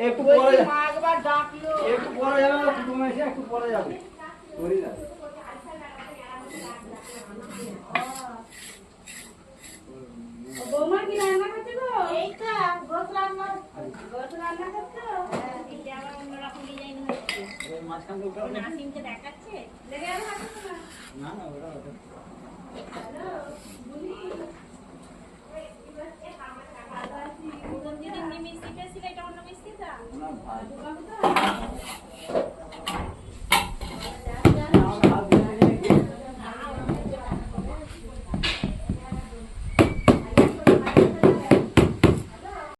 একটু পরে মা একবার ডাকলো, একটু পরে যাবে, তুমি এসে একটু পরে যাবে। করি না বৌমা কি রান্না করছে গো? এইটা গোস রান্না করছো? এটা আবার অন্যরকম ডিজাইন হচ্ছে। এই মাঝখান থেকে উঠাও না। নাসিমকে দেখাচ্ছে। লেগে আর হাঁটছে না। না না ওটা হ্যালো বুনি এই এবার এ আমার টাকা আছে। ওজন যদি মিষ্টি পেয়েছিল এটা অন্য মিষ্টি দা। না ভাই দোকান তো